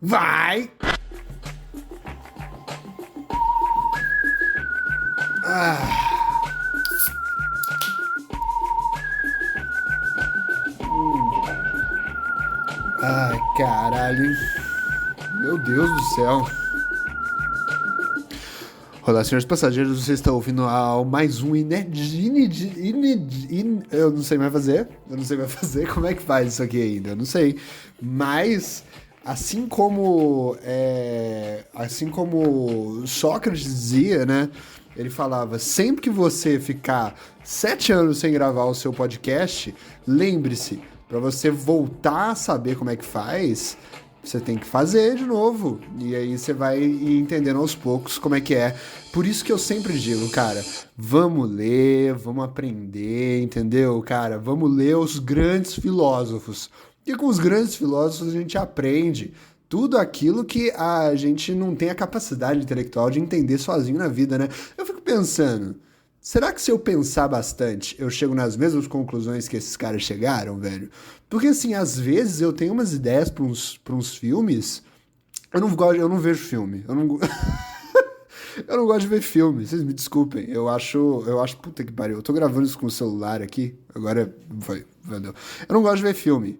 Vai! Ah. Ai, caralho. Meu Deus do céu. Olá, senhores passageiros, você está ouvindo ao mais um eu não sei mais fazer. Eu não sei mais fazer. Como é que faz isso aqui ainda? Eu não sei. Mas, assim como Sócrates dizia, né? Ele falava, sempre que você ficar 7 anos sem gravar o seu podcast, lembre-se, para você voltar a saber como é que faz, você tem que fazer de novo. E aí você vai entendendo aos poucos como é que é. Por isso que eu sempre digo, cara, vamos ler, vamos aprender, entendeu? Cara, vamos ler os grandes filósofos. E com os grandes filósofos a gente aprende tudo aquilo que a gente não tem a capacidade intelectual de entender sozinho na vida, né? Eu fico pensando, será que se eu pensar bastante, eu chego nas mesmas conclusões que esses caras chegaram, velho? Porque, assim, às vezes eu tenho umas ideias pra uns filmes, eu não vejo filme, eu não gosto de ver filme, vocês me desculpem, puta que pariu, eu tô gravando isso com o celular aqui, agora foi, valeu. Eu não gosto de ver filme,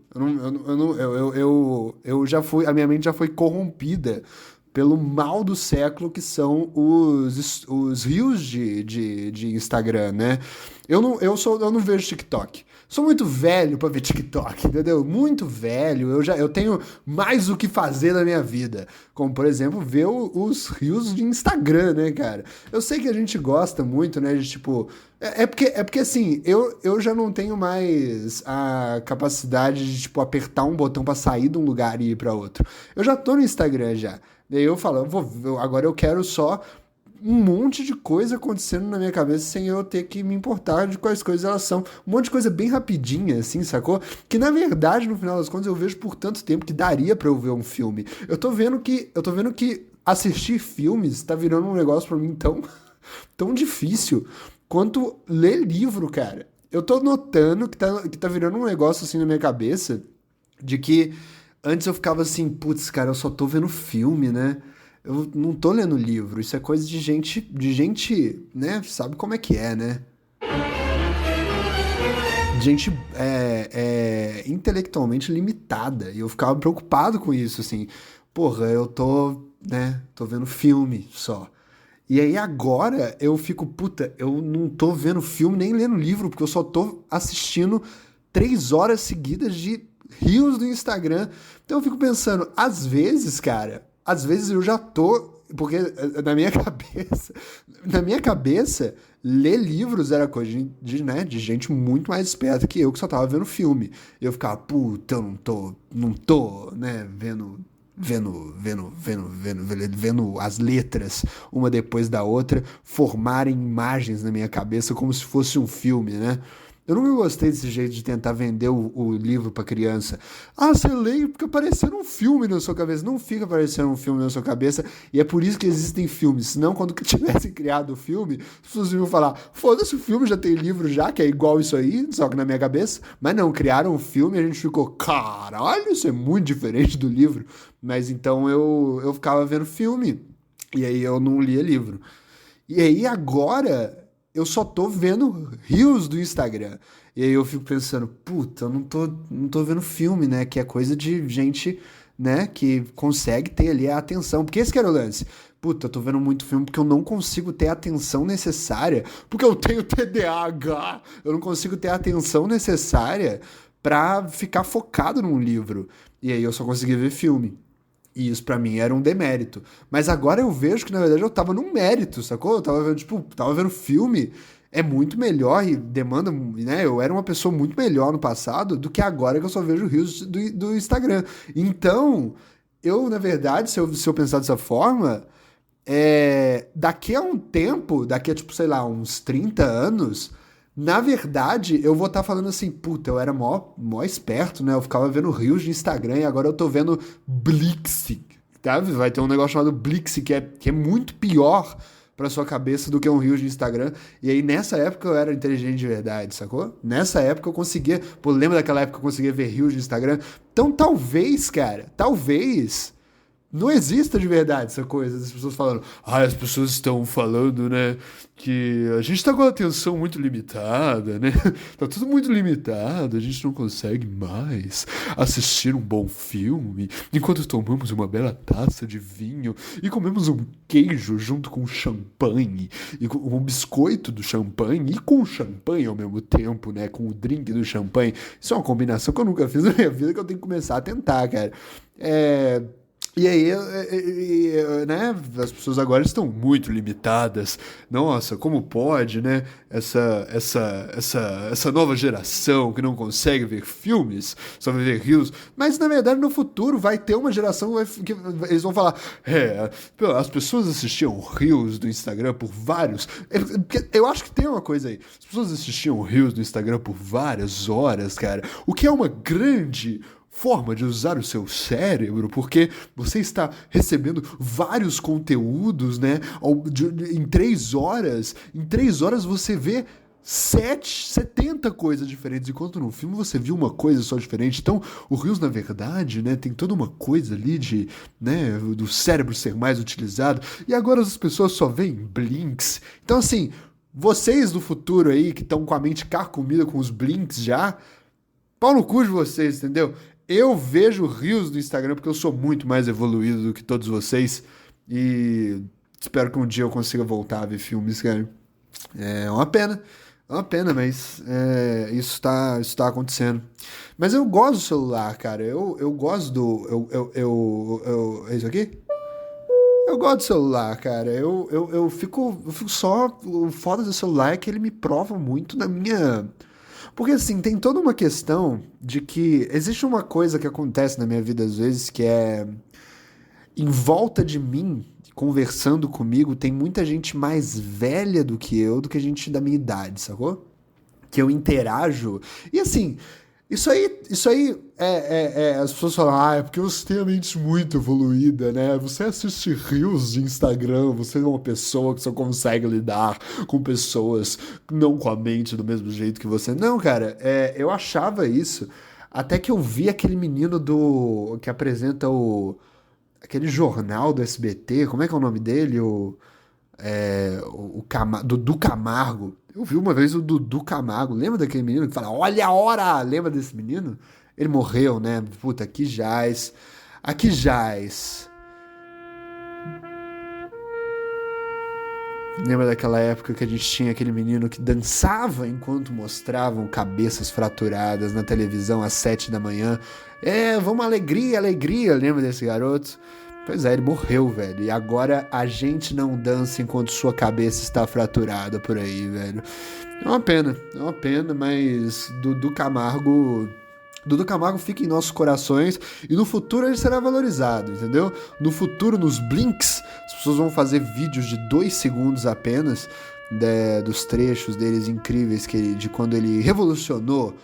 eu já fui, a minha mente já foi corrompida pelo mal do século que são os rios de Instagram, né? Eu não vejo TikTok. Sou muito velho pra ver TikTok, entendeu? Muito velho. Eu tenho mais o que fazer na minha vida. Como, por exemplo, ver os rios de Instagram, né, cara? Eu sei que a gente gosta muito, né, de tipo... É porque assim, eu já não tenho mais a capacidade de, tipo, apertar um botão pra sair de um lugar e ir pra outro. Eu já tô no Instagram já. Daí eu falo, agora eu quero só um monte de coisa acontecendo na minha cabeça sem eu ter que me importar de quais coisas elas são. Um monte de coisa bem rapidinha, assim, sacou? Que na verdade, no final das contas, eu vejo por tanto tempo que daria pra eu ver um filme. Eu tô vendo que assistir filmes tá virando um negócio pra mim tão difícil quanto ler livro, cara. Eu tô notando que tá virando um negócio assim na minha cabeça de que antes eu ficava assim, putz, cara, eu só tô vendo filme, né? Eu não tô lendo livro, isso é coisa de gente, né? Sabe como é que é, né? De gente intelectualmente limitada. E eu ficava preocupado com isso, assim. Porra, eu tô, né? Tô vendo filme só. E aí agora eu fico, puta, eu não tô vendo filme nem lendo livro, porque eu só tô assistindo 3 horas seguidas de rios do Instagram. Então eu fico pensando, às vezes eu já tô, porque na minha cabeça, ler livros era coisa né, de gente muito mais esperta que eu, que só tava vendo filme. E eu ficava, puta, eu não tô, né, vendo as letras uma depois da outra formarem imagens na minha cabeça como se fosse um filme, né? Eu nunca gostei desse jeito de tentar vender o livro pra criança. Ah, você lê porque aparecendo um filme na sua cabeça. Não fica aparecendo um filme na sua cabeça. E é por isso que existem filmes. Senão, quando tivessem criado o filme, as pessoas iam falar: foda-se, o filme já tem livro já, que é igual isso aí, só que na minha cabeça. Mas não, criaram um filme e a gente ficou: caralho, isso é muito diferente do livro. Mas então eu ficava vendo filme. E aí eu não lia livro. E aí agora eu só tô vendo reels do Instagram. E aí eu fico pensando, puta, eu não tô vendo filme, né? Que é coisa de gente, né, que consegue ter ali a atenção. Porque esse que era o lance. Puta, eu tô vendo muito filme porque eu não consigo ter a atenção necessária. Porque eu tenho TDAH. Eu não consigo ter a atenção necessária pra ficar focado num livro. E aí eu só consegui ver filme. E isso pra mim era um demérito. Mas agora eu vejo que, na verdade, eu tava num mérito, sacou? Eu tava vendo, tipo, tava vendo filme, é muito melhor e demanda, né? Eu era uma pessoa muito melhor no passado do que agora que eu só vejo rios do Instagram. Então, eu, na verdade, se eu pensar dessa forma, daqui a um tempo, daqui a, tipo, sei lá, uns 30 anos, na verdade, eu vou estar falando assim, puta, eu era mó esperto, né? Eu ficava vendo rios de Instagram e agora eu tô vendo Blixi, tá? Vai ter um negócio chamado Blixi que é muito pior pra sua cabeça do que um rio de Instagram. E aí, nessa época, eu era inteligente de verdade, sacou? Nessa época, eu conseguia... Pô, lembra daquela época que eu conseguia ver rios de Instagram? Então, talvez, cara, talvez não exista de verdade essa coisa das pessoas falando, as pessoas estão falando, né, que a gente tá com a atenção muito limitada, né, tá tudo muito limitado, a gente não consegue mais assistir um bom filme enquanto tomamos uma bela taça de vinho e comemos um queijo junto com champanhe e com um biscoito do champanhe e com champanhe ao mesmo tempo, né, com o drink do champanhe. Isso é uma combinação que eu nunca fiz na minha vida, que eu tenho que começar a tentar, cara. É... E aí, né, as pessoas agora estão muito limitadas. Nossa, como pode, né, essa nova geração que não consegue ver filmes, só vai ver reels. Mas, na verdade, no futuro vai ter uma geração que eles vão falar, as pessoas assistiam reels do Instagram por vários... Eu acho que tem uma coisa aí. As pessoas assistiam reels do Instagram por várias horas, cara, o que é uma grande forma de usar o seu cérebro, porque você está recebendo vários conteúdos, né? Em 3 horas. Em 3 horas você vê 70 coisas diferentes, enquanto no filme você viu uma coisa só diferente. Então, o Reels, na verdade, né, tem toda uma coisa ali de, né, do cérebro ser mais utilizado. E agora as pessoas só veem blinks. Então, assim, vocês do futuro aí, que estão com a mente carcomida com os blinks já, pau no cu de vocês, entendeu? Eu vejo Reels do Instagram porque eu sou muito mais evoluído do que todos vocês e espero que um dia eu consiga voltar a ver filmes, cara. É uma pena, mas isso tá acontecendo. Mas eu gosto do celular, cara. Eu gosto do. É isso aqui? Eu gosto do celular, cara. Eu fico só. O foda do celular é que ele me prova muito na minha. Porque assim, tem toda uma questão de que existe uma coisa que acontece na minha vida às vezes que é em volta de mim, conversando comigo, tem muita gente mais velha do que eu, do que a gente da minha idade, sacou? Que eu interajo. E assim, isso aí as pessoas falam, é porque você tem a mente muito evoluída, né? Você assiste reels de Instagram, você é uma pessoa que só consegue lidar com pessoas não com a mente do mesmo jeito que você. Não, cara, eu achava isso até que eu vi aquele menino que apresenta aquele jornal do SBT, como é que é o nome dele? Dudu Camargo. Eu vi uma vez o Dudu Camargo. Lembra daquele menino que fala, olha a hora! Lembra desse menino? Ele morreu, né? Puta, aqui jaz. Aqui jaz. Lembra daquela época que a gente tinha aquele menino que dançava enquanto mostravam cabeças fraturadas na televisão às 7 da manhã? Vamos alegria, alegria. Lembra desse garoto? Pois é, ele morreu, velho. E agora a gente não dança enquanto sua cabeça está fraturada por aí, velho. É uma pena, mas Dudu Camargo fica em nossos corações e no futuro ele será valorizado, entendeu? No futuro, nos blinks, as pessoas vão fazer vídeos de 2 segundos apenas dos trechos deles incríveis de quando ele revolucionou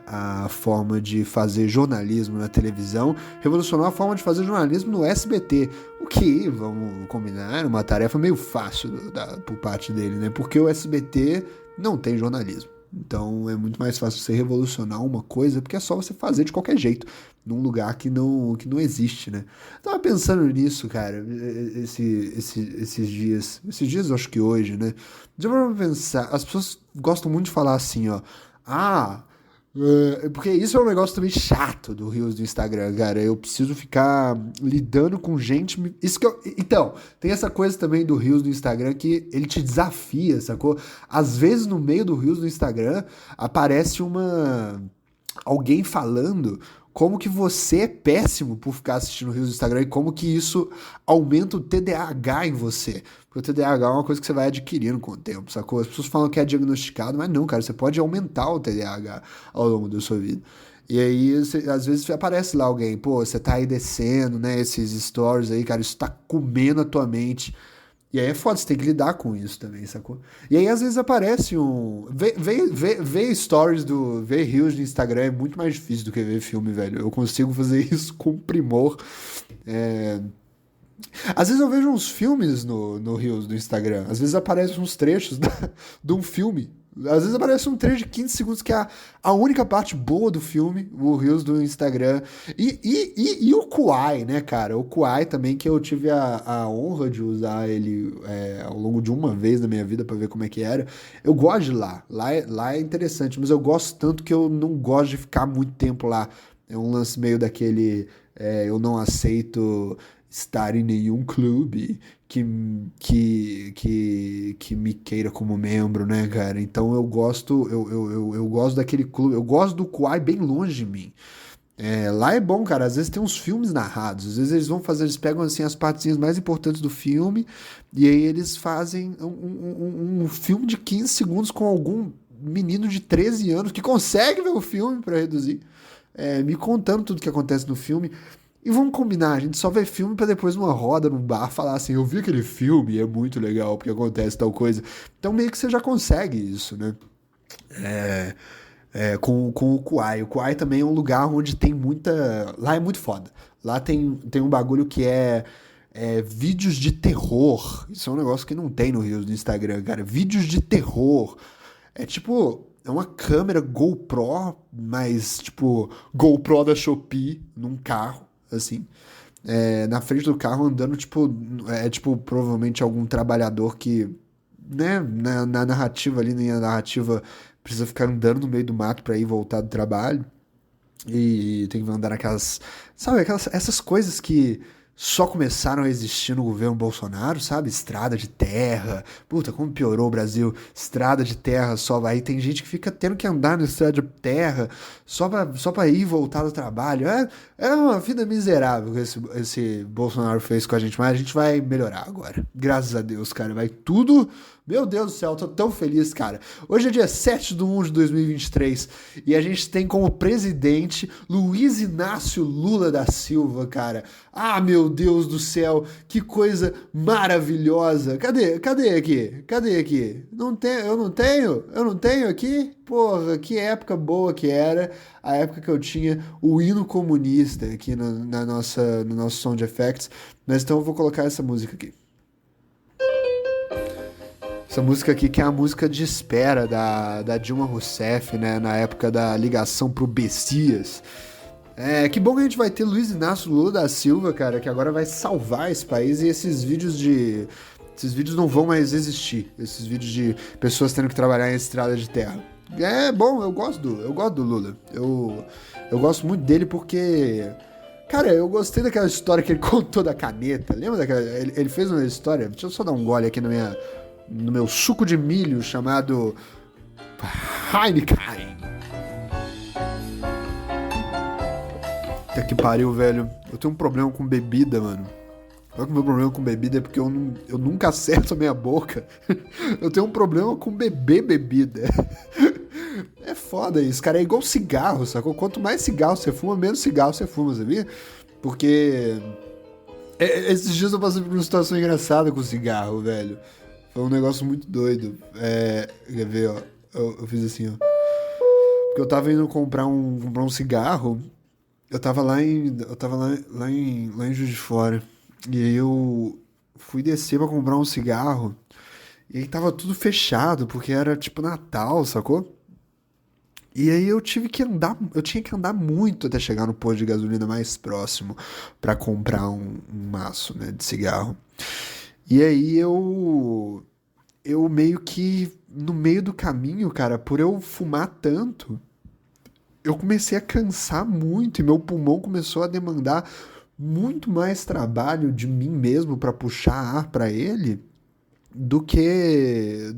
a forma de fazer jornalismo na televisão, revolucionou a forma de fazer jornalismo no SBT, o que, vamos combinar, uma tarefa meio fácil por parte dele, né? Porque o SBT não tem jornalismo. Então é muito mais fácil você revolucionar uma coisa, porque é só você fazer de qualquer jeito, num lugar que não existe, né? Tava pensando nisso, cara, esses dias. Esses dias eu acho que hoje, né? Já vou pensar, as pessoas gostam muito de falar assim, ó. Porque isso é um negócio também chato do Reels do Instagram, cara. Eu preciso ficar lidando com gente. Então, tem essa coisa também do Reels do Instagram que ele te desafia, sacou? Às vezes no meio do Reels do Instagram aparece alguém falando como que você é péssimo por ficar assistindo Reels do Instagram e como que isso aumenta o TDAH em você. Porque o TDAH é uma coisa que você vai adquirindo com o tempo, sacou? As pessoas falam que é diagnosticado, mas não, cara, você pode aumentar o TDAH ao longo da sua vida. E aí, às vezes aparece lá alguém, pô, você tá aí descendo, né, esses stories aí, cara, isso tá comendo a tua mente. E aí é foda, você tem que lidar com isso também, sacou? E aí às vezes aparece ver stories ver reels de Instagram é muito mais difícil do que ver filme, velho. Eu consigo fazer isso com primor. Às vezes eu vejo uns filmes no reels do Instagram. Às vezes aparecem uns trechos de um filme Às vezes aparece um trailer de 15 segundos, que é a única parte boa do filme, o Reels do Instagram. E o Kwai, né, cara? O Kwai também, que eu tive a honra de usar ele ao longo de uma vez na minha vida pra ver como é que era. Eu gosto de lá. Lá é interessante, mas eu gosto tanto que eu não gosto de ficar muito tempo lá. É um lance meio daquele. Eu não aceito estar em nenhum clube que me queira como membro, né, cara? Então eu gosto daquele clube, eu gosto do Kwai bem longe de mim. Lá é bom, cara. Às vezes tem uns filmes narrados. Às vezes eles pegam assim as partezinhas mais importantes do filme e aí eles fazem um filme de 15 segundos com algum menino de 13 anos que consegue ver o filme para reduzir, me contando tudo que acontece no filme. E vamos combinar, a gente só vê filme pra depois numa roda, num bar, falar assim, eu vi aquele filme e é muito legal porque acontece tal coisa. Então meio que você já consegue isso, né? É, com o Kuai. O Kuai também é um lugar onde tem muita. Lá é muito foda. Lá tem um bagulho que é vídeos de terror. Isso é um negócio que não tem no Reels do Instagram, cara. Vídeos de terror. É tipo. É uma câmera GoPro, mas tipo GoPro da Shopee num carro, assim. Na frente do carro andando, tipo. Tipo provavelmente algum trabalhador que, né, na narrativa ali, na narrativa precisa ficar andando no meio do mato pra ir voltar do trabalho e tem que andar naquelas, sabe, essas coisas que só começaram a existir no governo Bolsonaro, sabe? Estrada de terra. Puta, como piorou o Brasil. Estrada de terra só vai. Tem gente que fica tendo que andar na estrada de terra só pra ir e voltar do trabalho. É uma vida miserável que esse Bolsonaro fez com a gente, mas a gente vai melhorar agora. Graças a Deus, cara. Vai tudo. Meu Deus do céu, tô tão feliz, cara. Hoje é dia 7/1/2023 e a gente tem como presidente Luiz Inácio Lula da Silva, cara. Ah, meu Deus do céu, que coisa maravilhosa. Cadê aqui? Cadê aqui? Eu não tenho aqui? Porra, que época boa que era. A época que eu tinha o hino comunista aqui no nosso som de effects. Mas então eu vou colocar essa música aqui. Essa música aqui que é a música de espera da Dilma Rousseff, né? Na época da ligação pro Bessias. Que bom que a gente vai ter Luiz Inácio Lula da Silva, cara, que agora vai salvar esse país e esses vídeos não vão mais existir. Esses vídeos de pessoas tendo que trabalhar em estrada de terra. É bom, eu gosto do Lula. Eu gosto muito dele porque, cara, eu gostei daquela história que ele contou da caneta. Lembra daquela? Ele fez uma história. Deixa eu só dar um gole aqui no meu suco de milho chamado Heineken. Puta que pariu, velho. Eu tenho um problema com bebida, mano. Só que o meu problema com bebida é porque eu nunca acerto a minha boca. Eu tenho um problema com beber bebida. É foda isso, cara. É igual cigarro, sacou? Quanto mais cigarro você fuma, menos cigarro você fuma, sabia? Porque esses dias eu passei por uma situação engraçada com cigarro, velho. Foi um negócio muito doido. Quer ver, ó. Eu fiz assim, ó. Porque eu tava indo comprar um cigarro. Eu tava lá em Juiz de Fora. E aí eu fui descer pra comprar um cigarro. E aí tava tudo fechado, porque era tipo Natal, sacou? E aí eu tinha que andar muito até chegar no posto de gasolina mais próximo pra comprar um maço, né, de cigarro. E aí eu meio que no meio do caminho, cara, por eu fumar tanto, eu comecei a cansar muito e meu pulmão começou a demandar muito mais trabalho de mim mesmo para puxar ar para ele do que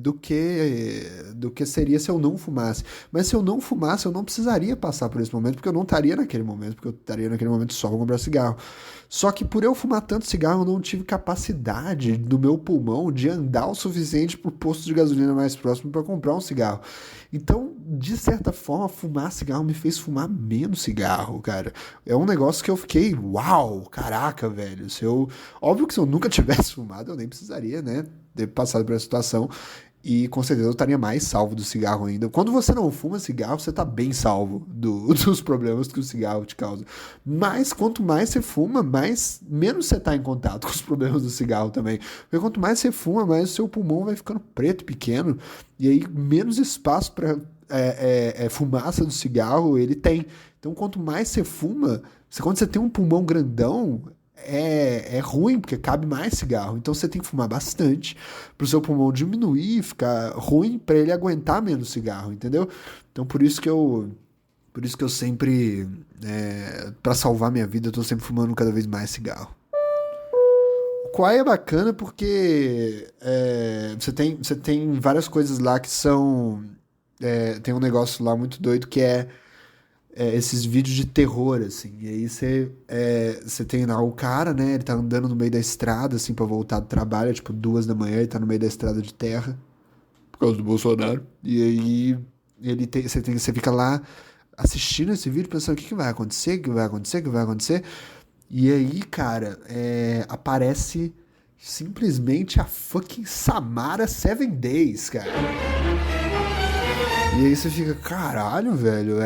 seria se eu não fumasse. Mas se eu não fumasse, eu não precisaria passar por esse momento, porque eu não estaria naquele momento, porque eu estaria naquele momento só pra comprar cigarro. Só que por eu fumar tanto cigarro, eu não tive capacidade do meu pulmão de andar o suficiente pro posto de gasolina mais próximo para comprar um cigarro. Então, de certa forma, fumar cigarro me fez fumar menos cigarro, cara. É um negócio que eu fiquei, uau, caraca, velho. Óbvio que se eu nunca tivesse fumado, eu nem precisaria, né, ter passado por essa situação. E com certeza eu estaria mais salvo do cigarro ainda. Quando você não fuma cigarro, você tá bem salvo dos problemas que o cigarro te causa. Mas quanto mais você fuma, menos você tá em contato com os problemas do cigarro também. Porque quanto mais você fuma, mais o seu pulmão vai ficando preto, pequeno. E aí menos espaço para fumaça do cigarro ele tem. Então quanto mais você fuma, quando você tem um pulmão grandão, é ruim, porque cabe mais cigarro. Então você tem que fumar bastante para o seu pulmão diminuir e ficar ruim para ele aguentar menos cigarro, entendeu? Então por isso que eu sempre, para salvar minha vida, eu tô sempre fumando cada vez mais cigarro. O Quai é bacana porque você tem várias coisas lá que são. Tem um negócio lá muito doido que é esses vídeos de terror, assim. E aí você tem lá o cara, né? Ele tá andando no meio da estrada, assim, pra voltar do trabalho, é tipo 2 da manhã, ele tá no meio da estrada de terra, por causa do Bolsonaro. E aí você fica lá assistindo esse vídeo, pensando o que vai acontecer, o que vai acontecer, o que vai acontecer. E aí, cara, aparece simplesmente a fucking Samara 7 Days, cara. E aí você fica, caralho, velho.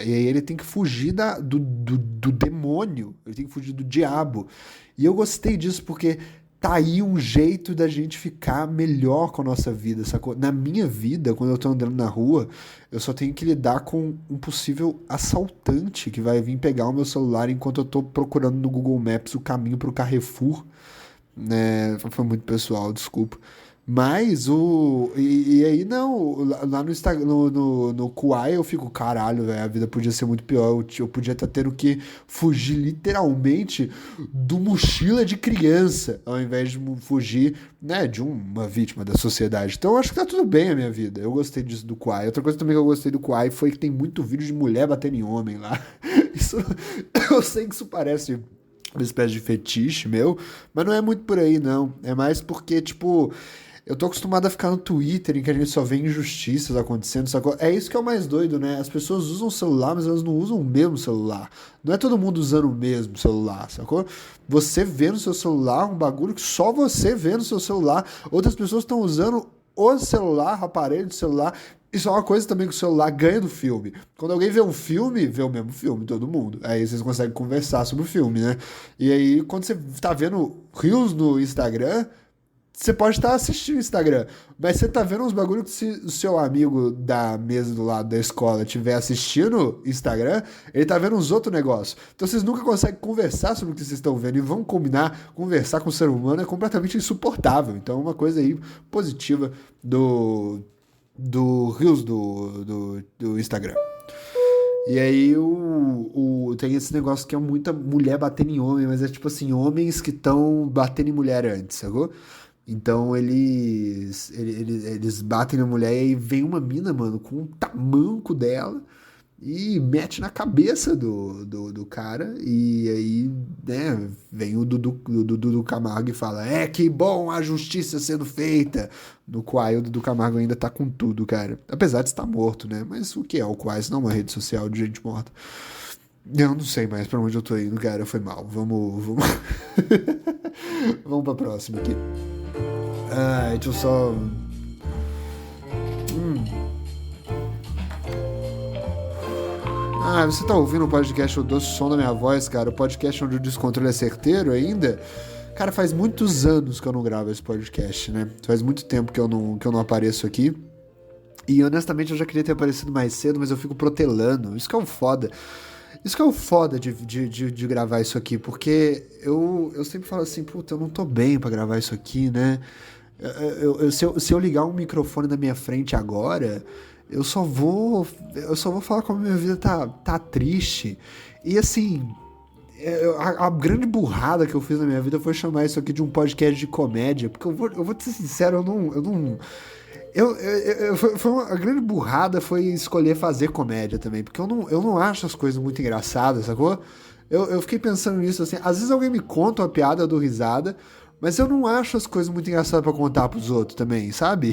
E aí ele tem que fugir do demônio. Ele tem que fugir do diabo. E eu gostei disso porque tá aí um jeito da gente ficar melhor com a nossa vida, sacou? Na minha vida, quando eu tô andando na rua, eu só tenho que lidar com um possível assaltante que vai vir pegar o meu celular enquanto eu tô procurando no Google Maps o caminho pro Carrefour, né? Foi muito pessoal, desculpa. Mas e aí não, lá no Instagram, no Kuai eu fico, caralho, velho, a vida podia ser muito pior. Eu podia estar tendo que fugir literalmente do mochila de criança, ao invés de fugir, né, de uma vítima da sociedade. Então eu acho que tá tudo bem a minha vida. Eu gostei disso do Kuai. Outra coisa também que eu gostei do Kuai foi que tem muito vídeo de mulher batendo em homem lá. Isso, eu sei que isso parece uma espécie de fetiche meu, mas não é muito por aí, não. É mais porque, tipo, eu tô acostumado a ficar no Twitter, em que a gente só vê injustiças acontecendo, sacou? É isso que é o mais doido, né? As pessoas usam o celular, mas elas não usam o mesmo celular. Não é todo mundo usando o mesmo celular, sacou? Você vê no seu celular um bagulho que só você vê no seu celular. Outras pessoas estão usando o celular, o aparelho de celular. Isso é uma coisa também que o celular ganha do filme. Quando alguém vê um filme, vê o mesmo filme, todo mundo. Aí vocês conseguem conversar sobre o filme, né? E aí, quando você tá vendo Reels no Instagram, você pode estar assistindo o Instagram, mas você tá vendo uns bagulho que se o seu amigo da mesa do lado da escola estiver assistindo Instagram, ele tá vendo uns outros negócios. Então vocês nunca conseguem conversar sobre o que vocês estão vendo e vão combinar, conversar com o ser humano é completamente insuportável. Então é uma coisa aí positiva do Reels do Instagram. E aí tem esse negócio que é muita mulher batendo em homem, mas é tipo assim, homens que estão batendo em mulher antes, sacou? Então eles batem na mulher e aí vem uma mina, mano, com um tamanco dela e mete na cabeça do cara. E aí, né, vem o Dudu Camargo e fala: que bom a justiça sendo feita. No Quai, o Dudu Camargo ainda tá com tudo, cara. Apesar de estar morto, né? Mas o que é o Quai? Se não é uma rede social de gente morta. Eu não sei mais pra onde eu tô indo, cara. Foi mal. Vamos. Vamos pra próxima aqui. Deixa eu só. Você tá ouvindo o podcast O Doce Som da Minha Voz, cara? O podcast onde o descontrole é certeiro ainda? Cara, faz muitos anos que eu não gravo esse podcast, né? Faz muito tempo que eu não apareço aqui. E honestamente eu já queria ter aparecido mais cedo, mas eu fico protelando. Isso que é o foda. Isso que é o foda de gravar isso aqui, porque eu sempre falo assim, puta, eu não tô bem pra gravar isso aqui, né? Se eu ligar um microfone na minha frente agora, eu só vou falar como a minha vida tá triste. E assim, a grande burrada que eu fiz na minha vida foi chamar isso aqui de um podcast de comédia, porque eu vou te ser sincero, a grande burrada foi escolher fazer comédia também, porque eu não acho as coisas muito engraçadas, sacou? Eu fiquei pensando nisso, assim, às vezes alguém me conta uma piada, eu dou risada, mas eu não acho as coisas muito engraçadas pra contar pros outros também, sabe?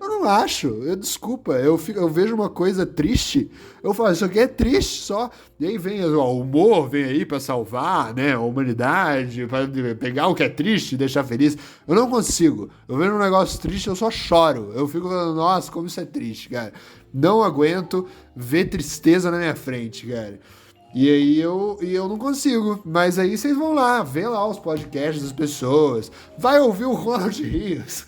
Eu não acho. Desculpa, eu vejo uma coisa triste, eu falo, isso aqui é triste só. E aí vem, ó, o humor vem aí pra salvar, né, a humanidade, pra pegar o que é triste e deixar feliz. Eu não consigo. Eu vejo um negócio triste, eu só choro. Eu fico falando, nossa, como isso é triste, cara. Não aguento ver tristeza na minha frente, cara. E aí eu não consigo. Mas aí vocês vão lá, vê lá os podcasts das pessoas. Vai ouvir o Ronald Rios.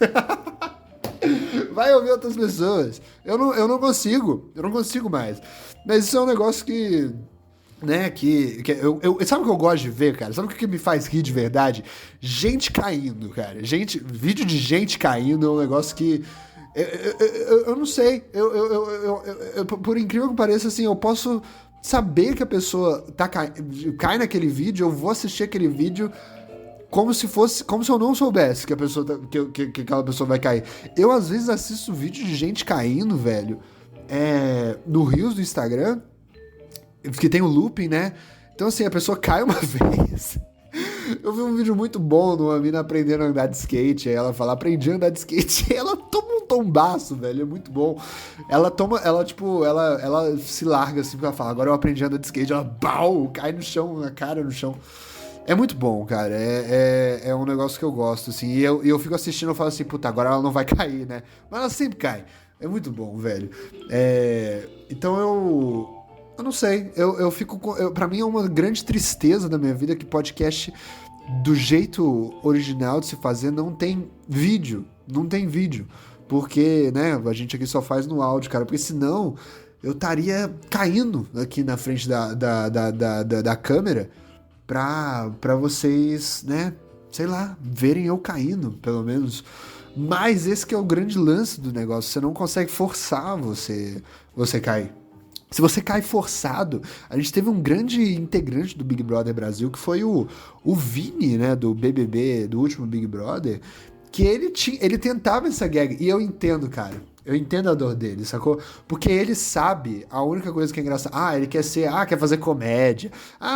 Vai ouvir outras pessoas. Eu não consigo mais. Mas isso é um negócio que, né, sabe o que eu gosto de ver, cara? Sabe o que me faz rir de verdade? Gente caindo, cara. Vídeo de gente caindo é um negócio que eu não sei. Por incrível que pareça, assim, eu posso saber que a pessoa cai naquele vídeo, eu vou assistir aquele vídeo como se eu não soubesse que a pessoa que aquela pessoa vai cair. Eu às vezes assisto vídeo de gente caindo, velho, no Reels do Instagram, que tem o looping, né? Então assim, a pessoa cai uma vez. Eu vi um vídeo muito bom de uma mina aprendendo a andar de skate. Aí ela fala, aprendi a andar de skate. E ela toma um tombaço, velho. É muito bom. Ela se larga assim, porque ela fala, agora eu aprendi a andar de skate. Ela, bau, cai no chão, na cara no chão. É muito bom, cara. É um negócio que eu gosto, assim. E eu fico assistindo e falo assim, puta, agora ela não vai cair, né? Mas ela sempre cai. É muito bom, velho. Então eu não sei. Eu fico com. Pra mim é uma grande tristeza da minha vida que podcast, do jeito original de se fazer, não tem vídeo. Não tem vídeo. Porque, né, a gente aqui só faz no áudio, cara. Porque senão eu estaria caindo aqui na frente da câmera pra vocês, né, sei lá, verem eu caindo, pelo menos. Mas esse que é o grande lance do negócio. Você não consegue forçar você cair. Se você cai forçado, a gente teve um grande integrante do Big Brother Brasil, que foi o Vini, né, do BBB, do último Big Brother, que ele tentava essa gag, e eu entendo, cara. Eu entendo a dor dele, sacou? Porque ele sabe a única coisa que é engraçada. Ele quer fazer comédia.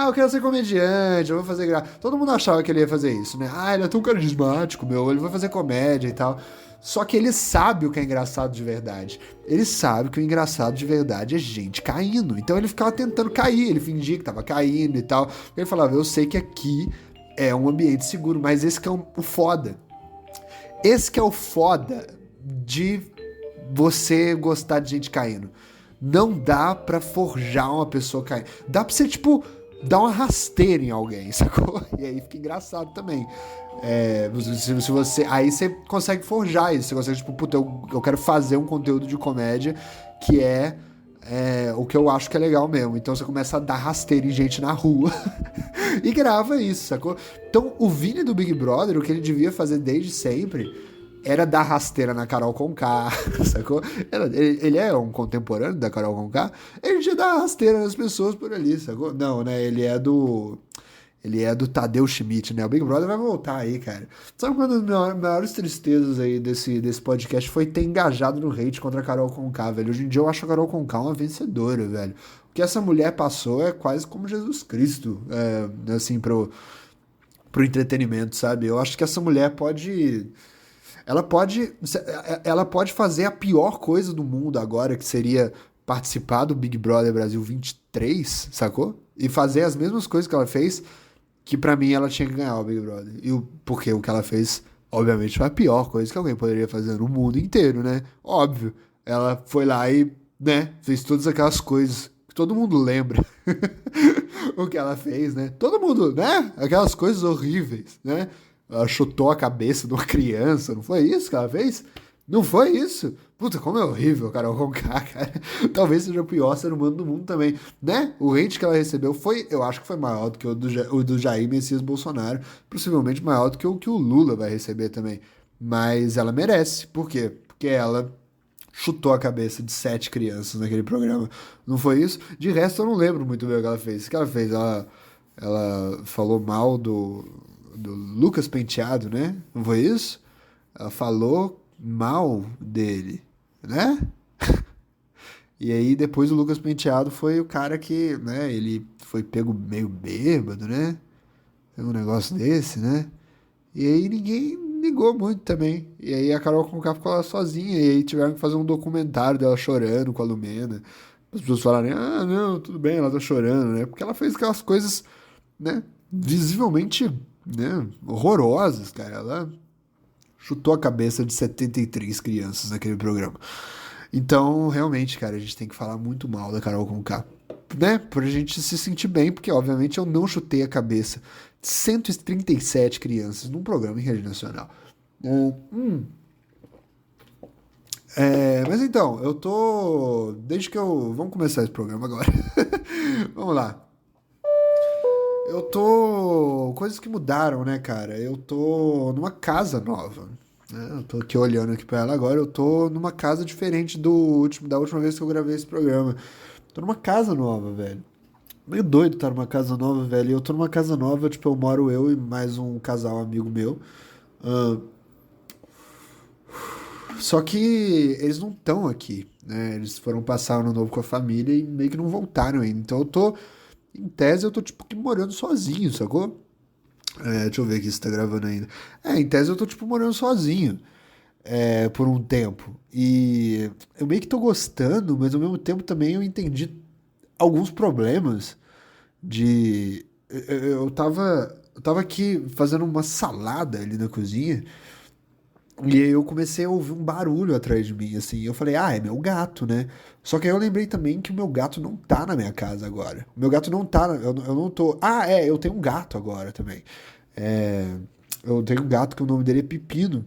Eu quero ser comediante, eu vou fazer graça. Todo mundo achava que ele ia fazer isso, né? Ele é tão carismático, ele vai fazer comédia e tal. Só que ele sabe o que é engraçado de verdade. Ele sabe que o engraçado de verdade é gente caindo. Então ele ficava tentando cair, ele fingia que tava caindo e tal. Ele falava, eu sei que aqui é um ambiente seguro, mas esse que é o foda. Esse que é o foda de você gostar de gente caindo. Não dá pra forjar uma pessoa caindo. Dá pra você, tipo, dar uma rasteira em alguém, sacou? E aí fica engraçado também. Se você, aí você consegue forjar isso. Você consegue, tipo, puta, eu quero fazer um conteúdo de comédia que é o que eu acho que é legal mesmo. Então você começa a dar rasteira em gente na rua e grava isso, sacou? Então o Vini do Big Brother, o que ele devia fazer desde sempre era dar rasteira na Carol Conká, sacou? Ele é um contemporâneo da Carol Conká, ele devia dar rasteira nas pessoas por ali, sacou? Não, né? Ele é do Tadeu Schmidt, né? O Big Brother vai voltar aí, cara. Sabe uma das maiores tristezas aí desse podcast foi ter engajado no hate contra a Carol Conká, velho. Hoje em dia eu acho a Carol Conká uma vencedora, velho. O que essa mulher passou é quase como Jesus Cristo, assim, pro entretenimento, sabe? Eu acho que essa mulher pode... Ela pode fazer a pior coisa do mundo agora, que seria participar do Big Brother Brasil 23, sacou? E fazer as mesmas coisas que ela fez, que pra mim ela tinha que ganhar o Big Brother. Porque o que ela fez, obviamente, foi a pior coisa que alguém poderia fazer no mundo inteiro, né? Óbvio. Ela foi lá e, né, fez todas aquelas coisas que todo mundo lembra o que ela fez, né? Todo mundo, né? Aquelas coisas horríveis, né? Ela chutou a cabeça de uma criança, não foi isso que ela fez? Não foi isso? Puta, como é horrível, Carol Conká, cara. Talvez seja o pior ser humano do mundo também, né? O hate que ela recebeu eu acho que foi maior do que o do Jair Messias Bolsonaro, possivelmente maior do que o Lula vai receber também. Mas ela merece. Por quê? Porque ela chutou a cabeça de 7 crianças naquele programa. Não foi isso? De resto, eu não lembro muito bem o que ela fez. O que ela fez? Ela falou mal do Lucas Penteado, né? Não foi isso? Ela falou mal dele, né? E aí depois o Lucas Penteado foi o cara que, né, ele foi pego meio bêbado, né? Tem um negócio desse, né? E aí ninguém ligou muito também. E aí a Carol Conká ficou lá sozinha. E aí tiveram que fazer um documentário dela chorando com a Lumena. As pessoas falarem, ah, não, tudo bem, ela tá chorando, né? Porque ela fez aquelas coisas, né, visivelmente, né, horrorosas, cara. Ela chutou a cabeça de 73 crianças naquele programa. Então, realmente, cara, a gente tem que falar muito mal da Carol Conká, né? Pra gente se sentir bem, porque, obviamente, eu não chutei a cabeça de 137 crianças num programa em rede nacional. Mas então, eu tô. Desde que eu. Vamos começar esse programa agora. Vamos lá. Eu tô. Coisas que mudaram, né, cara? Eu tô numa casa nova. Né? Eu tô aqui olhando aqui pra ela agora. Eu tô numa casa diferente da última vez que eu gravei esse programa. Tô numa casa nova, velho. Meio doido estar numa casa nova, velho. E eu tô numa casa nova, tipo, eu moro eu e mais um casal amigo meu. Ah, só que eles não estão aqui, né? Eles foram passar o ano novo com a família e meio que não voltaram ainda. Então eu tô, em tese, eu tô tipo que morando sozinho, sacou? Deixa eu ver aqui se tá gravando ainda. Em tese eu tô tipo morando sozinho, por um tempo. E eu meio que tô gostando, mas ao mesmo tempo também eu entendi alguns problemas de. Eu tava aqui fazendo uma salada ali na cozinha. E aí eu comecei a ouvir um barulho atrás de mim, assim. Eu falei, ah, é meu gato, né? Só que aí eu lembrei também que o meu gato não tá na minha casa agora. O meu gato não tá. Eu não tô. Ah, eu tenho um gato agora também. É, eu tenho um gato que o nome dele é Pepino.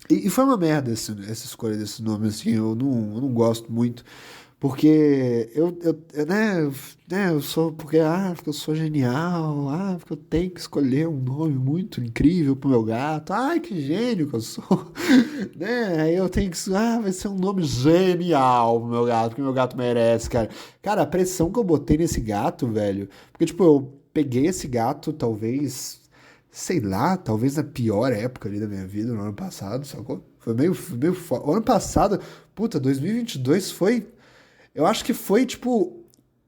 E foi uma merda essa escolha desse nome, assim. Eu não gosto muito. Porque eu sou, porque eu sou genial, porque eu tenho que escolher um nome muito incrível pro meu gato, ai, que gênio que eu sou, né, aí eu tenho que, vai ser um nome genial pro meu gato, que meu gato merece, cara. Cara, a pressão que eu botei nesse gato, velho, porque, tipo, eu peguei esse gato, talvez, sei lá, talvez na pior época ali da minha vida, no ano passado, sacou? Foi meio o ano passado, puta, 2022 foi eu acho que foi, tipo,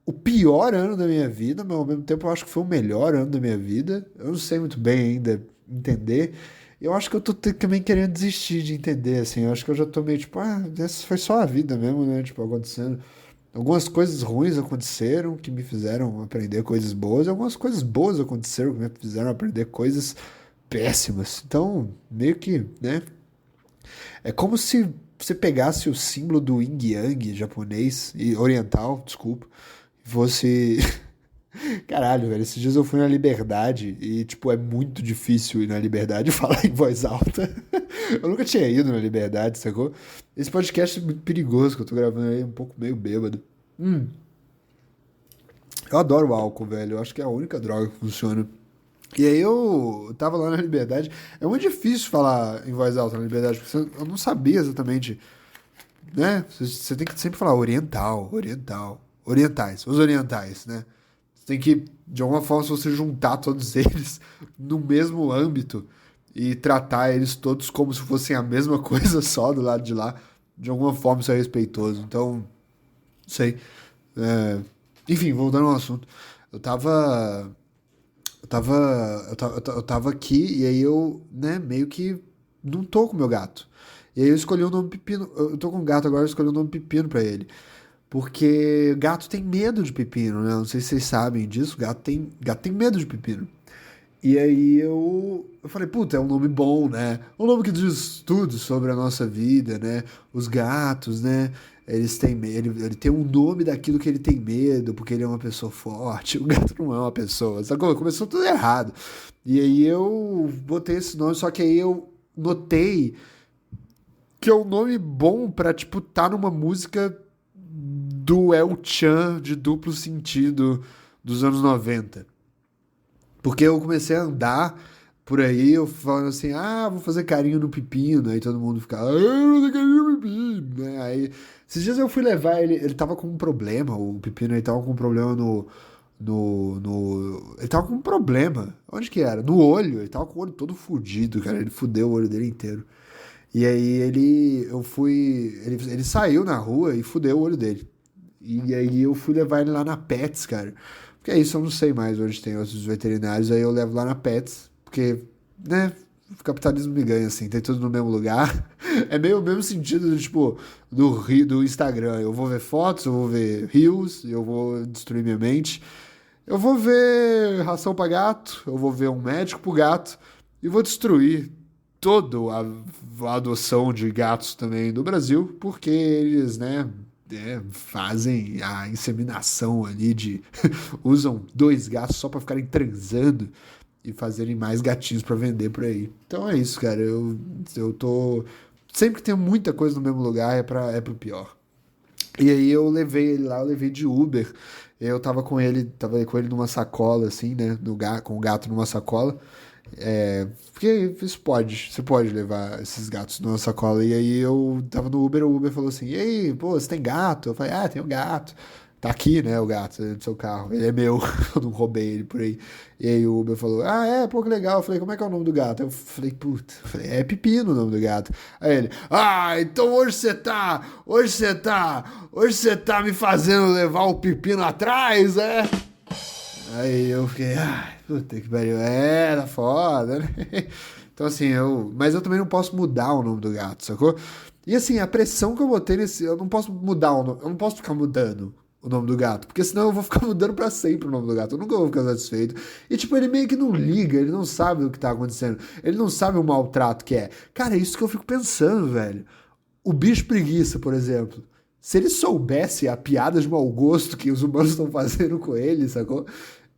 o pior ano da minha vida, mas ao mesmo tempo eu acho que foi o melhor ano da minha vida. Eu não sei muito bem ainda entender. Eu acho que eu tô também querendo desistir de entender, assim. Eu acho que eu já tô meio tipo, essa foi só a vida mesmo, né? Tipo, acontecendo. Algumas coisas ruins aconteceram que me fizeram aprender coisas boas, e algumas coisas boas aconteceram que me fizeram aprender coisas péssimas. Então, meio que, né? É como se você pegasse o símbolo do yin yang japonês e oriental, desculpa, e fosse. Caralho, velho, esses dias eu fui na Liberdade e, tipo, é muito difícil ir na Liberdade e falar em voz alta. Eu nunca tinha ido na Liberdade, sacou? Esse podcast é muito perigoso que eu tô gravando aí, um pouco meio bêbado. Eu adoro álcool, velho. Eu acho que é a única droga que funciona. E aí eu tava lá na Liberdade. É muito difícil falar em voz alta na Liberdade, porque eu não sabia exatamente, né? Você tem que sempre falar oriental, oriental, orientais, os orientais, né? Você tem que, de alguma forma, se você juntar todos eles no mesmo âmbito e tratar eles todos como se fossem a mesma coisa só do lado de lá, de alguma forma isso é respeitoso. Então, não sei. É, Enfim, voltando ao assunto. Eu tava. Eu tava aqui e aí eu, né, meio que não tô com meu gato. E aí eu escolhi o nome Pepino. Eu tô com um gato agora, eu escolhi o nome Pepino pra ele. Porque gato tem medo de pepino, né? Não sei se vocês sabem disso. Gato tem medo de pepino. E aí eu falei, puta, é um nome bom, né? Um nome que diz tudo sobre a nossa vida, né? Os gatos, né? Eles têm ele tem um nome daquilo que ele tem medo, porque ele é uma pessoa forte. O gato não é uma pessoa, sacou? Começou tudo errado. E aí eu botei esse nome, só que aí eu notei que é um nome bom pra, tipo, tá numa música do El Chan de duplo sentido dos anos 90. Porque eu comecei a andar por aí, eu falando assim, vou fazer carinho no pepino. Aí todo mundo fica, vou fazer carinho no pepino, né? Aí, esses dias eu fui levar ele tava com um problema, o pepino, ele tava com um problema ele tava com um problema. Onde que era? No olho, ele tava com o olho todo fudido, cara, ele fudeu o olho dele inteiro. E aí ele saiu na rua e fudeu o olho dele. E aí eu fui levar ele lá na Pets, cara. Porque é isso, eu não sei mais onde tem outros veterinários, aí eu levo lá na Pets, porque, né, o capitalismo me ganha, assim, tem tudo no mesmo lugar. É meio o mesmo sentido do, tipo, do Instagram. Eu vou ver fotos, eu vou ver reels, eu vou destruir minha mente. Eu vou ver ração para gato, eu vou ver um médico pro gato e vou destruir toda a adoção de gatos também do Brasil, porque eles, né, fazem a inseminação ali de usam dois gatos só para ficarem transando e fazerem mais gatinhos para vender por aí. Então é isso, cara. Eu tô sempre que tem muita coisa no mesmo lugar é pro pior. E aí eu levei ele lá, eu levei de Uber. Eu tava com ele numa sacola, assim, né? Com o gato numa sacola. Porque isso pode, você pode levar esses gatos numa sacola. E aí eu tava no Uber, o Uber falou assim: E aí, pô, você tem gato? Eu falei: Ah, tenho gato. Tá aqui, né, o gato do seu carro. Ele é meu, eu não roubei ele por aí. E aí o Uber falou: Ah, pô, que legal. Eu falei: Como é que é o nome do gato? Eu falei: Puta, é Pepino o nome do gato. Aí ele: Ah, então hoje você tá me fazendo levar o Pepino atrás, é? Aí eu fiquei, ai, puta que pariu, tá foda, né? Então assim, mas eu também não posso mudar o nome do gato, sacou? E assim, a pressão que eu botei eu não posso mudar o nome, eu não posso ficar mudando o nome do gato, porque senão eu vou ficar mudando pra sempre o nome do gato, eu nunca vou ficar satisfeito. E tipo, ele meio que não liga, ele não sabe o que tá acontecendo, ele não sabe o maltrato que é. Cara, é isso que eu fico pensando, velho. O bicho preguiça, por exemplo. Se ele soubesse a piada de mau gosto que os humanos estão fazendo com ele, sacou?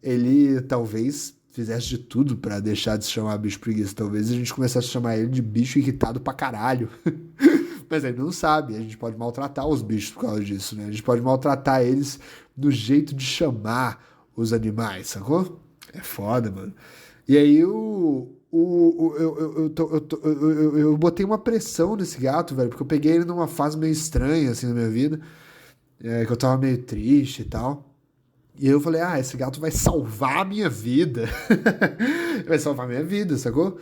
Ele talvez fizesse de tudo pra deixar de se chamar bicho preguiça. Talvez a gente começasse a chamar ele de bicho irritado pra caralho. Mas ele não sabe, a gente pode maltratar os bichos por causa disso, né? A gente pode maltratar eles no jeito de chamar os animais, sacou? É foda, mano. E aí eu botei uma pressão nesse gato, velho, porque eu peguei ele numa fase meio estranha, assim, na minha vida, que eu tava meio triste e tal. E eu falei, esse gato vai salvar a minha vida. Vai salvar a minha vida, sacou?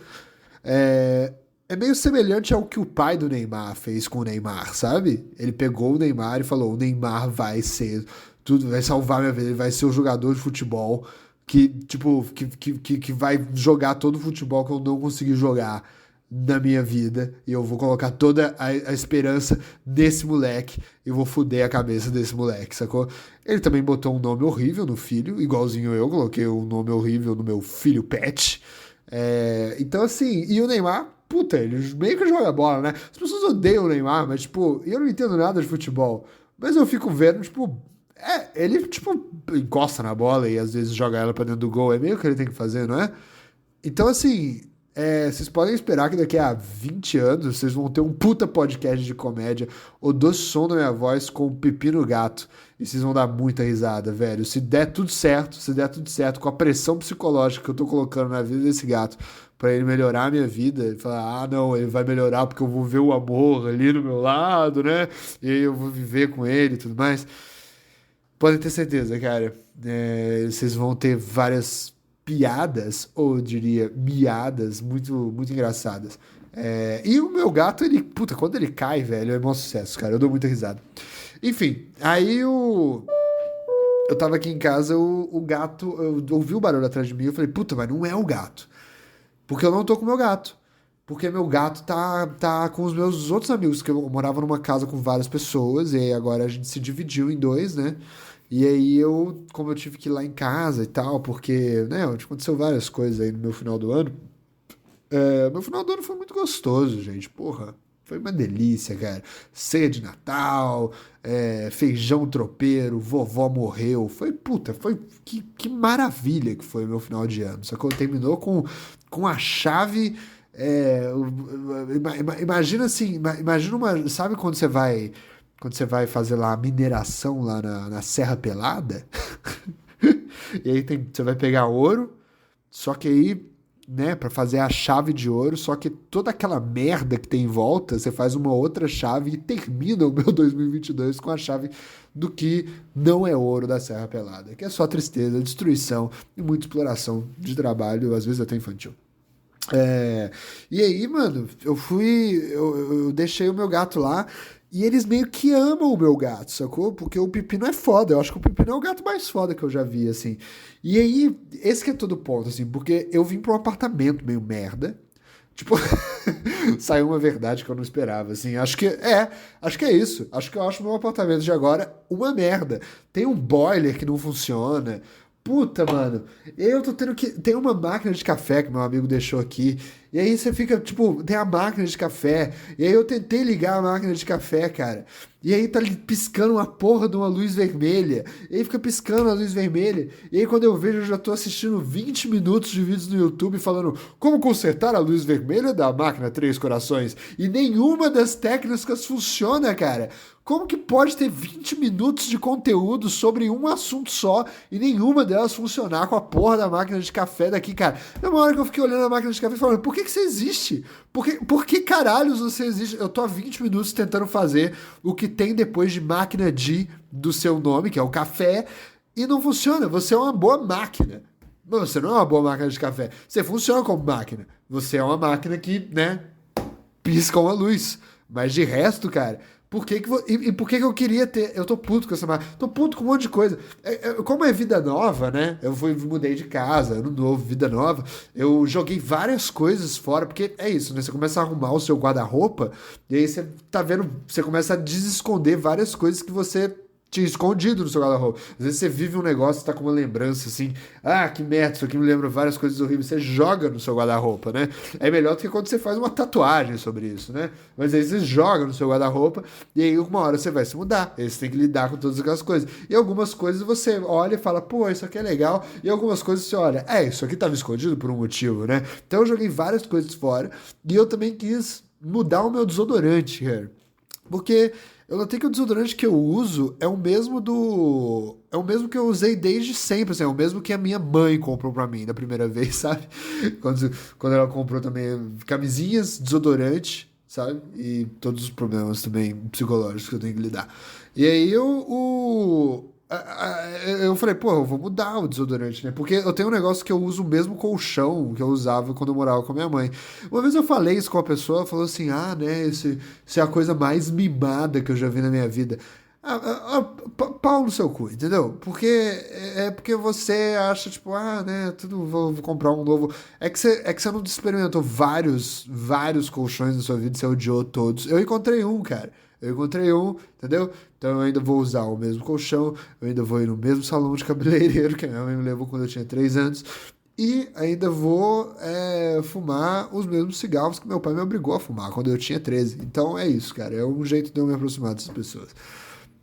É meio semelhante ao que o pai do Neymar fez com o Neymar, sabe? Ele pegou o Neymar e falou, o Neymar vai ser tudo, vai salvar a minha vida, ele vai ser o jogador de futebol que, tipo, que vai jogar todo o futebol que eu não consegui jogar na minha vida, e eu vou colocar toda a esperança nesse moleque e vou fuder a cabeça desse moleque, sacou? Ele também botou um nome horrível no filho, igualzinho eu coloquei um nome horrível no meu filho pet. Então assim, e o Neymar, puta, ele meio que joga bola, né? As pessoas odeiam o Neymar, mas tipo, eu não entendo nada de futebol, mas eu fico vendo, tipo, ele tipo encosta na bola e às vezes joga ela pra dentro do gol, é meio que ele tem que fazer, não é? Então assim, vocês podem esperar que daqui a 20 anos vocês vão ter um puta podcast de comédia, o doce som da minha voz com o Pepino Gato. E vocês vão dar muita risada, velho. Se der tudo certo, com a pressão psicológica que eu tô colocando na vida desse gato, pra ele melhorar a minha vida, ele falar, não, ele vai melhorar porque eu vou ver o amor ali no meu lado, né? E aí eu vou viver com ele e tudo mais. Podem ter certeza, cara. Vocês vão ter várias piadas, ou eu diria miadas, muito, muito engraçadas. E o meu gato, ele, puta, quando ele cai, velho, é um sucesso, cara. Eu dou muita risada. Enfim, aí eu tava aqui em casa, o gato, eu ouvi o barulho atrás de mim, eu falei, puta, mas não é o gato. Porque eu não tô com o meu gato. Porque meu gato tá com os meus outros amigos, que eu morava numa casa com várias pessoas, e aí agora a gente se dividiu em dois, né? E aí como eu tive que ir lá em casa e tal, porque, né, aconteceu várias coisas aí no meu final do ano. Meu final do ano foi muito gostoso, gente, porra. Foi uma delícia, cara. Ceia de Natal, feijão tropeiro, vovó morreu. Que maravilha que foi o meu final de ano. Só que terminou com a chave. Imagina assim, imagina sabe quando você vai fazer lá a mineração lá na Serra Pelada? E aí você vai pegar ouro, só que aí, né, para fazer a chave de ouro, só que toda aquela merda que tem em volta, você faz uma outra chave e termina o meu 2022 com a chave do que não é ouro da Serra Pelada, que é só tristeza, destruição e muita exploração de trabalho, às vezes até infantil. E aí, mano, eu deixei o meu gato lá e eles meio que amam o meu gato, sacou? Porque o Pepino é foda, eu acho que o Pepino é o gato mais foda que eu já vi, assim. E aí, esse que é todo o ponto, assim, porque eu vim pra um apartamento meio merda, Tipo, saiu uma verdade que eu não esperava, assim. Acho que é isso. Acho que eu acho meu apartamento de agora uma merda. Tem um boiler que não funciona. Puta, mano. Eu tô tendo que. Tem uma máquina de café que meu amigo deixou aqui. E aí você fica, tipo, tem a máquina de café. E aí eu tentei ligar a máquina de café, cara. E aí tá piscando uma porra de uma luz vermelha. E aí fica piscando a luz vermelha. E aí quando eu vejo, eu já tô assistindo 20 minutos de vídeos no YouTube falando como consertar a luz vermelha da máquina Três Corações. E nenhuma das técnicas funciona, cara. Como que pode ter 20 minutos de conteúdo sobre um assunto só e nenhuma delas funcionar com a porra da máquina de café daqui, cara? Na hora que eu fiquei olhando a máquina de café e falando, por que você existe? Por que caralhos você existe? Eu tô há 20 minutos tentando fazer o que tem depois de máquina de do seu nome, que é o café, e não funciona. Você é uma boa máquina. Mas você não é uma boa máquina de café. Você funciona como máquina. Você é uma máquina que, né, pisca uma luz. Mas de resto, cara, por que que, e por que que eu queria ter? Eu tô puto com essa máquina. Tô puto com um monte de coisa. Como é vida nova, né? Mudei de casa, ano novo, vida nova. Eu joguei várias coisas fora, porque é isso, né? Você começa a arrumar o seu guarda-roupa, e aí você tá vendo, você começa a desesconder várias coisas que você tinha escondido no seu guarda-roupa. Às vezes você vive um negócio, tá com uma lembrança assim, que merda, isso aqui me lembra várias coisas horríveis, você joga no seu guarda-roupa, né? É melhor do que quando você faz uma tatuagem sobre isso, né? Mas aí você joga no seu guarda-roupa e aí uma hora você vai se mudar, aí você tem que lidar com todas aquelas coisas. E algumas coisas você olha e fala, pô, isso aqui é legal, e algumas coisas você olha, isso aqui tava escondido por um motivo, né? Então eu joguei várias coisas fora e eu também quis mudar o meu desodorante, cara. Porque eu notei que o desodorante que eu uso é o mesmo do. É o mesmo que eu usei desde sempre, assim, é o mesmo que a minha mãe comprou pra mim da primeira vez, sabe? Quando ela comprou também camisinhas, desodorante, sabe? E todos os problemas também psicológicos que eu tenho que lidar. E aí eu falei, pô, eu vou mudar o desodorante, né? Porque eu tenho um negócio que eu uso o mesmo colchão que eu usava quando eu morava com a minha mãe. Uma vez eu falei isso com a pessoa, ela falou assim, né, isso é a coisa mais mimada que eu já vi na minha vida. Pau no seu cu, entendeu? Porque é porque você acha, tipo, né, tudo, vou comprar um novo. É que você não experimentou vários colchões na sua vida, você odiou todos. Eu encontrei um, cara. Eu encontrei um, entendeu? Então eu ainda vou usar o mesmo colchão, eu ainda vou ir no mesmo salão de cabeleireiro que a minha mãe me levou quando eu tinha 3 anos, e ainda vou fumar os mesmos cigarros que meu pai me obrigou a fumar quando eu tinha 13. Então é isso, cara, é um jeito de eu me aproximar dessas pessoas.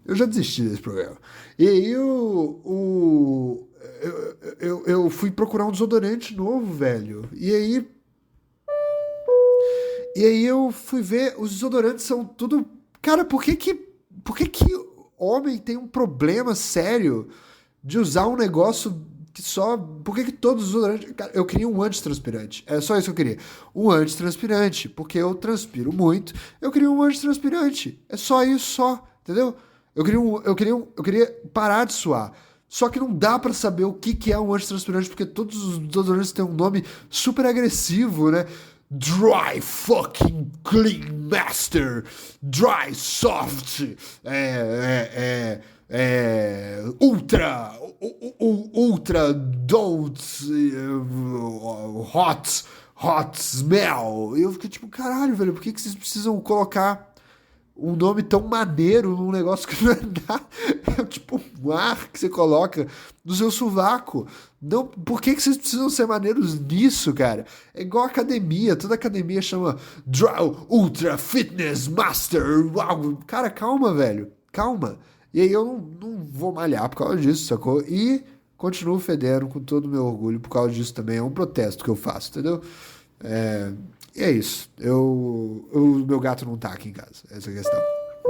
Eu já desisti desse programa. E aí eu fui procurar um desodorante novo, velho. E aí eu fui ver, os desodorantes são tudo. Cara, por que que homem tem um problema sério de usar um negócio que só. Por que que todos os desodorantes. Cara, eu queria um antitranspirante. É só isso que eu queria. Um antitranspirante. Porque eu transpiro muito. Eu queria um antitranspirante. É só isso, só. Entendeu? Eu queria parar de suar. Só que não dá pra saber o que que é um antitranspirante, porque todos os desodorantes têm um nome super agressivo, né? Dry fucking clean master, dry soft, ultra don't hot smell. E eu fiquei tipo, caralho, velho, por que que vocês precisam colocar um nome tão maneiro num negócio que não é nada? É tipo um ar que você coloca no seu sovaco. Não, por que que vocês precisam ser maneiros nisso, cara? É igual academia, toda academia chama Ultra Fitness Master. Uau. Cara, calma, velho, calma. E aí eu não vou malhar por causa disso, sacou? E continuo fedendo com todo o meu orgulho por causa disso também. É um protesto que eu faço, entendeu? E é isso. Meu gato não tá aqui em casa, essa é a questão.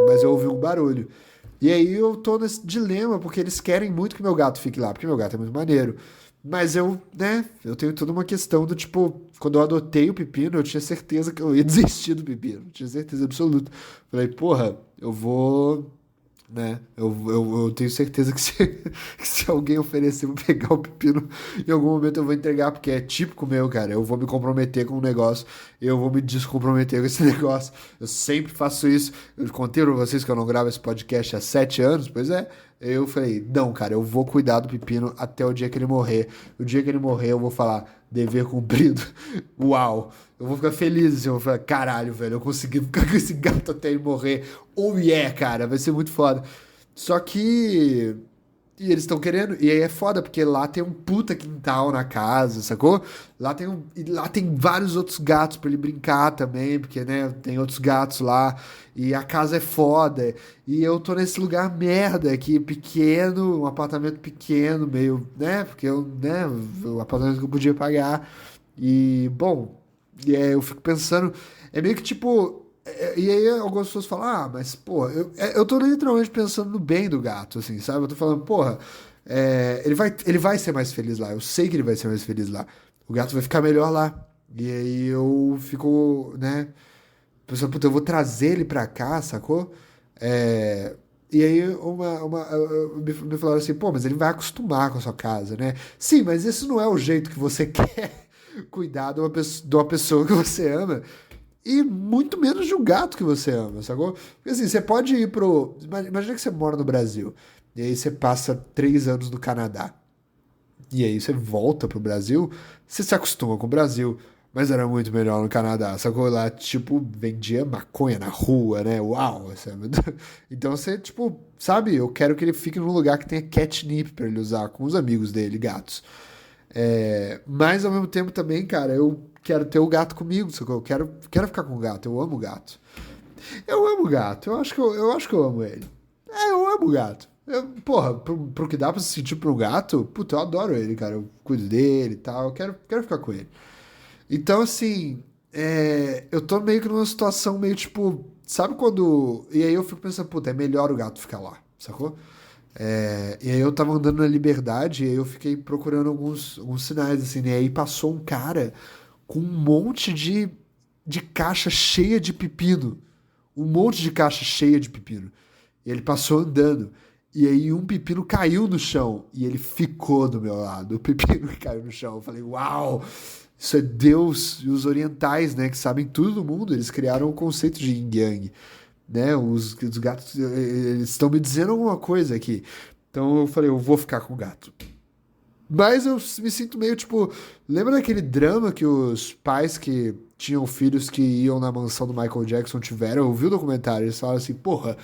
Mas eu ouvi um barulho. E aí eu tô nesse dilema, porque eles querem muito que meu gato fique lá, porque meu gato é muito maneiro. Mas eu tenho toda uma questão do tipo, quando eu adotei o Pepino, eu tinha certeza que eu ia desistir do Pepino. Tinha certeza absoluta. Falei, porra, eu vou, né? Eu tenho certeza que se, que se alguém oferecer pra pegar o pepino, em algum momento eu vou entregar, porque é típico meu, cara. Eu vou me comprometer com um negócio, eu vou me descomprometer com esse negócio. Eu sempre faço isso. Eu contei pra vocês que eu não gravo esse podcast há 7 anos, pois é. Eu falei, não, cara, eu vou cuidar do pepino até o dia que ele morrer. O dia que ele morrer, eu vou falar, dever cumprido. Uau! Eu vou ficar feliz, assim, eu vou falar, caralho, velho, eu consegui ficar com esse gato até ele morrer. Oh yeah, cara, vai ser muito foda. Só que. E eles estão querendo. E aí é foda, porque lá tem um puta quintal na casa, sacou? E lá tem vários outros gatos pra ele brincar também, porque, né, tem outros gatos lá. E a casa é foda. E eu tô nesse lugar merda aqui, pequeno, um apartamento pequeno, meio, né? Porque eu, né, o apartamento que eu podia pagar. E, bom, eu fico pensando. É meio que tipo. E aí algumas pessoas falam, ah, mas, porra, eu tô literalmente pensando no bem do gato, assim, sabe? Eu tô falando, porra, ele vai ser mais feliz lá, eu sei que ele vai ser mais feliz lá. O gato vai ficar melhor lá. E aí eu fico, né, pensando, puta, eu vou trazer ele pra cá, sacou? E aí me falaram assim, pô, mas ele vai acostumar com a sua casa, né? Sim, mas esse não é o jeito que você quer cuidar de uma pessoa que você ama. E muito menos de um gato que você ama, sacou? Porque assim, você pode ir pro. Imagina que você mora no Brasil. E aí você passa 3 anos no Canadá. E aí você volta pro Brasil, você se acostuma com o Brasil. Mas era muito melhor no Canadá, sacou? Lá, tipo, vendia maconha na rua, né? Uau! Sabe? Então você, tipo, sabe? Eu quero que ele fique num lugar que tenha catnip pra ele usar com os amigos dele, gatos. Mas ao mesmo tempo também, cara, eu quero ter o gato comigo, sacou? Quero ficar com o gato, eu amo o gato. Eu amo o gato, eu acho que eu amo ele. Eu amo o gato. Porra, pro que dá pra se sentir pro gato, puta, eu adoro ele, cara. Eu cuido dele e tal, quero ficar com ele. Então, assim, eu tô meio que numa situação meio tipo, sabe quando. E aí eu fico pensando, puta, é melhor o gato ficar lá, sacou? E aí eu tava andando na Liberdade e aí eu fiquei procurando alguns sinais, assim, né? E aí passou um cara com um monte de caixa cheia de pepino. Um monte de caixa cheia de pepino. E ele passou andando. E aí um pepino caiu no chão. E ele ficou do meu lado. O pepino que caiu no chão. Eu falei, uau! Isso é Deus e os orientais, né? Que sabem tudo do mundo. Eles criaram o conceito de yin yang, né? Os gatos, eles estão me dizendo alguma coisa aqui. Então eu falei, eu vou ficar com o gato. Mas eu me sinto meio tipo. Lembra daquele drama que os pais que tinham filhos que iam na mansão do Michael Jackson tiveram? Eu vi o documentário, eles falaram assim, porra,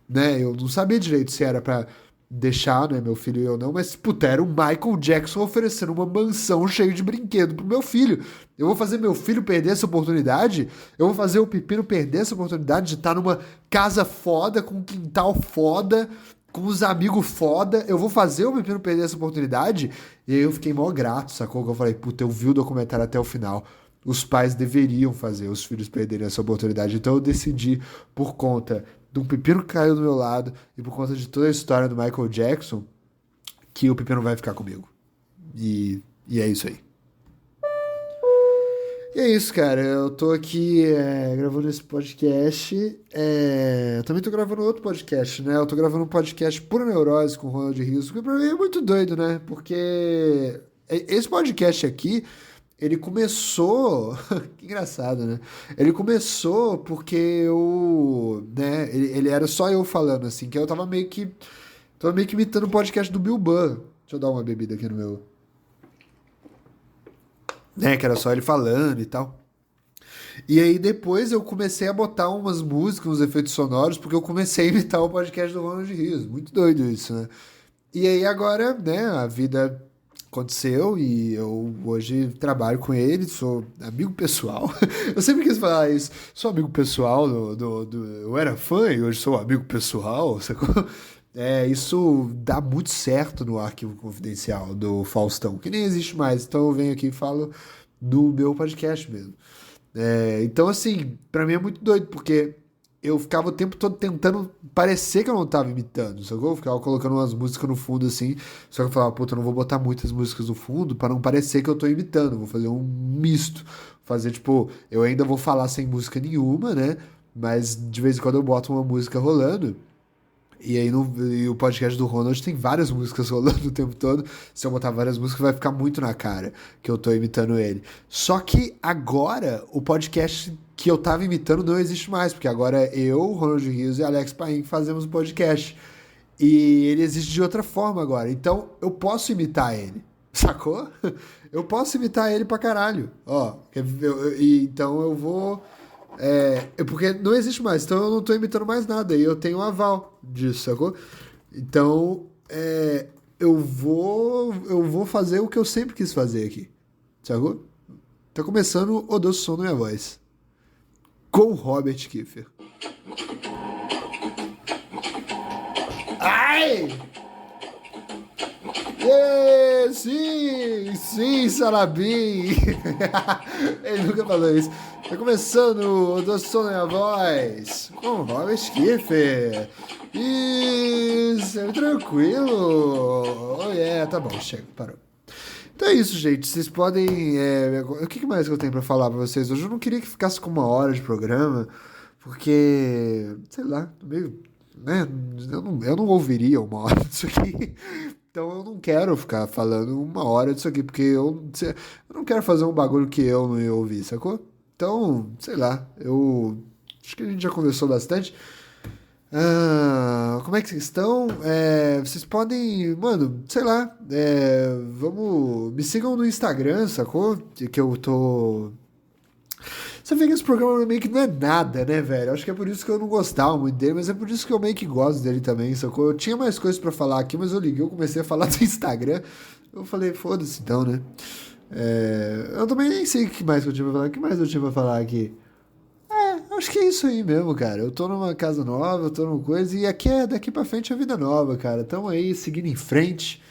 né? Eu não sabia direito se era pra deixar, né, meu filho e eu não, mas puta, era o Michael Jackson oferecendo uma mansão cheia de brinquedo pro meu filho. Eu vou fazer meu filho perder essa oportunidade? Eu vou fazer o Pepino perder essa oportunidade de estar numa casa foda, com um quintal foda, com os amigos foda? Eu vou fazer o Pepino perder essa oportunidade? E aí eu fiquei mó grato, sacou? Que eu falei, puta, eu vi o documentário até o final. Os pais deveriam fazer os filhos perderem essa oportunidade. Então eu decidi, por conta de um pepino que caiu do meu lado e por conta de toda a história do Michael Jackson, que o pepino vai ficar comigo. E é isso aí. E é isso, cara. Eu tô aqui gravando esse podcast. Eu também tô gravando outro podcast, né? Eu tô gravando um podcast Pura Neurose com o Ronald Rios, que pra mim é muito doido, né? Porque esse podcast aqui, ele começou. Que engraçado, né? Ele começou porque né? Ele era só eu falando, assim, que eu tava meio que. Tava meio que imitando o podcast do Bill Burr. Deixa eu dar uma bebida aqui no meu. Né? Que era só ele falando e tal. E aí depois eu comecei a botar umas músicas, uns efeitos sonoros, porque eu comecei a imitar o podcast do Ronald Rios. Muito doido isso, né? E aí agora, né, a vida aconteceu e eu hoje trabalho com ele, sou amigo pessoal. Eu sempre quis falar isso, sou amigo pessoal eu era fã e hoje sou amigo pessoal, sacou? Isso dá muito certo no Arquivo Confidencial do Faustão, que nem existe mais. Então eu venho aqui e falo no meu podcast mesmo. Então, assim, pra mim é muito doido, porque eu ficava o tempo todo tentando parecer que eu não tava imitando, sacou? Eu ficava colocando umas músicas no fundo, assim, só que eu falava, puta, eu não vou botar muitas músicas no fundo pra não parecer que eu tô imitando, vou fazer um misto. Fazer, tipo, eu ainda vou falar sem música nenhuma, né? Mas de vez em quando eu boto uma música rolando. E aí e o podcast do Ronald tem várias músicas rolando o tempo todo. Se eu botar várias músicas, vai ficar muito na cara que eu tô imitando ele. Só que agora o podcast que eu tava imitando não existe mais, porque agora eu, Ronald Rios e Alex Paim fazemos o podcast. E ele existe de outra forma agora. Então eu posso imitar ele. Sacou? Eu posso imitar ele pra caralho. Ó, então eu vou. Porque não existe mais. Então eu não tô imitando mais nada. E eu tenho um aval disso, sacou? Então eu vou fazer o que eu sempre quis fazer aqui. Sacou? Tá começando o Doce Som da Minha Voz. Com Robert Kiefer. Ai! Sim, Salabim! Ele nunca falou isso. Tá começando o Doce Som da Minha Voz com Robert Kiefer. Isso, é tranquilo. Oh yeah, tá bom, chega, parou. Então é isso, gente. Vocês podem. O que mais que eu tenho pra falar pra vocês hoje? Eu não queria que ficasse com 1 hora de programa, porque, sei lá, meio. Né? Eu não ouviria 1 hora disso aqui. Então eu não quero ficar falando 1 hora disso aqui, porque eu não quero fazer um bagulho que eu não ia ouvir, sacou? Então, sei lá, eu acho que a gente já conversou bastante. Como é que vocês estão? Vocês podem, mano, sei lá, me sigam no Instagram, sacou? Que eu tô. Você vê que esse programa meio que não é nada, né, velho? Acho que é por isso que eu não gostava muito dele, mas é por isso que eu meio que gosto dele também, sacou? Eu tinha mais coisas pra falar aqui, mas eu comecei a falar do Instagram. Eu falei, foda-se então, né? Eu também nem sei o que mais que eu tinha pra falar. O que mais eu tinha pra falar aqui? Acho que é isso aí mesmo, cara. Eu tô numa casa nova, eu tô numa coisa, e daqui pra frente é vida nova, cara. Tamo aí seguindo em frente.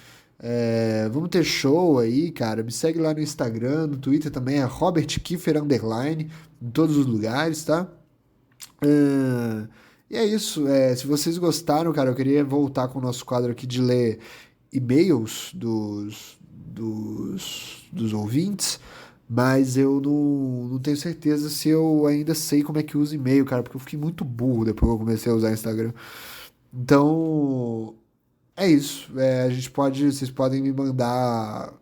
Vamos ter show aí, cara. Me segue lá no Instagram, no Twitter também, é Robert Kiefer _, em todos os lugares, tá? E é isso. Se vocês gostaram, cara, eu queria voltar com o nosso quadro aqui de ler e-mails dos ouvintes, mas eu não tenho certeza se eu ainda sei como é que usa e-mail, cara, porque eu fiquei muito burro depois que eu comecei a usar Instagram. Então, é isso. Vocês podem me mandar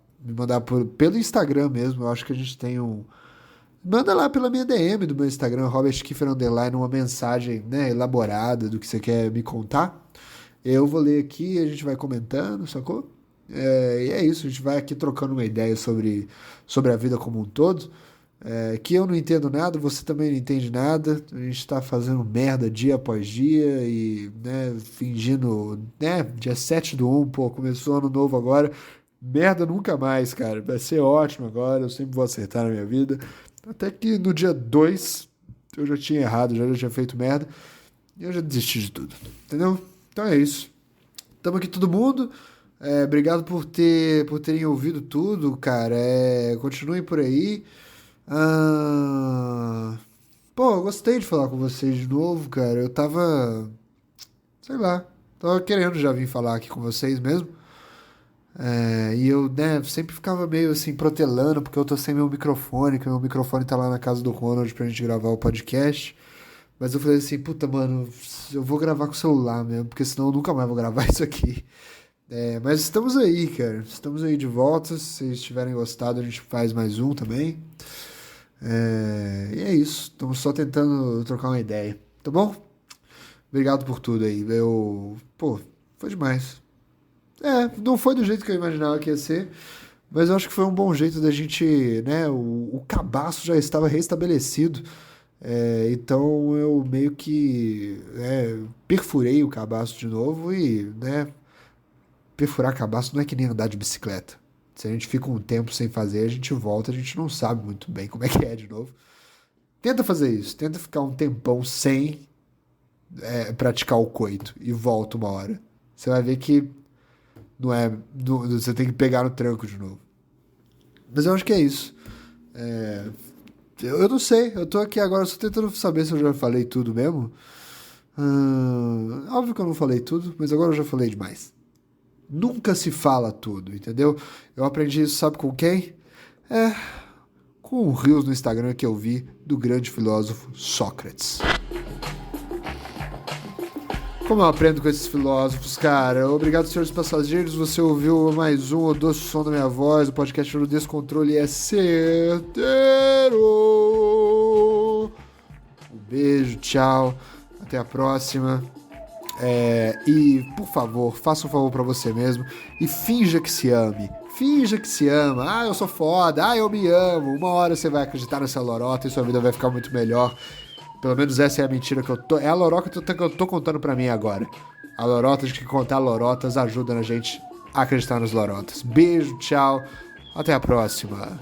pelo Instagram mesmo. Eu acho que a gente tem um. Manda lá pela minha DM do meu Instagram, Robert Kiefer _, uma mensagem, né, elaborada do que você quer me contar. Eu vou ler aqui, a gente vai comentando, sacou? E é isso, a gente vai aqui trocando uma ideia sobre a vida como um todo. Que eu não entendo nada, você também não entende nada. A gente tá fazendo merda dia após dia e, né, fingindo, né, dia 7/1, pô, começou ano novo agora. Merda nunca mais, cara. Vai ser ótimo agora, eu sempre vou acertar na minha vida. Até que no dia 2 eu já tinha errado, já tinha feito merda. E eu já desisti de tudo, entendeu? Então é isso. Tamo aqui todo mundo. Obrigado por terem ouvido tudo, cara. Continuem por aí. Pô, eu gostei de falar com vocês de novo, cara. Eu tava, sei lá, tava querendo já vir falar aqui com vocês mesmo. E eu, né, sempre ficava meio assim, protelando, porque eu tô sem meu microfone, que meu microfone tá lá na casa do Ronald pra gente gravar o podcast. Mas eu falei assim, puta, mano, eu vou gravar com o celular mesmo, porque senão eu nunca mais vou gravar isso aqui. Mas estamos aí, cara. Estamos aí de volta. Se vocês tiverem gostado, a gente faz mais um também. E é isso. Estamos só tentando trocar uma ideia. Tá bom? Obrigado por tudo aí. Pô, foi demais. Não foi do jeito que eu imaginava que ia ser, mas eu acho que foi um bom jeito da gente, né? O cabaço já estava restabelecido. Então eu meio que perfurei o cabaço de novo e, né? Perfurar cabaço não é que nem andar de bicicleta. Se a gente fica um tempo sem fazer, a gente volta, a gente não sabe muito bem como é que é de novo. Tenta fazer isso, tenta ficar um tempão sem praticar o coito e volta 1 hora. Você vai ver que você tem que pegar no tranco de novo. Mas eu acho que é isso. Eu não sei, eu tô aqui agora só tentando saber se eu já falei tudo mesmo. Óbvio que eu não falei tudo, mas agora eu já falei demais. Nunca se fala tudo, entendeu? Eu aprendi isso, sabe com quem? Com o Reels no Instagram que eu vi do grande filósofo Sócrates. Como eu aprendo com esses filósofos, cara? Obrigado, senhores passageiros. Você ouviu mais um O Doce Som da Minha Voz. O podcast do Descontrole é certeiro. Um beijo, tchau. Até a próxima. E, por favor, faça um favor pra você mesmo e finja que se ame. Finja que se ama. Ah, eu sou foda. Ah, eu me amo. Uma hora você vai acreditar nessa lorota e sua vida vai ficar muito melhor. Pelo menos essa é a mentira que eu tô... É a lorota que eu tô contando pra mim agora. A lorota de que contar lorotas ajuda a gente a acreditar nas lorotas. Beijo, tchau. Até a próxima.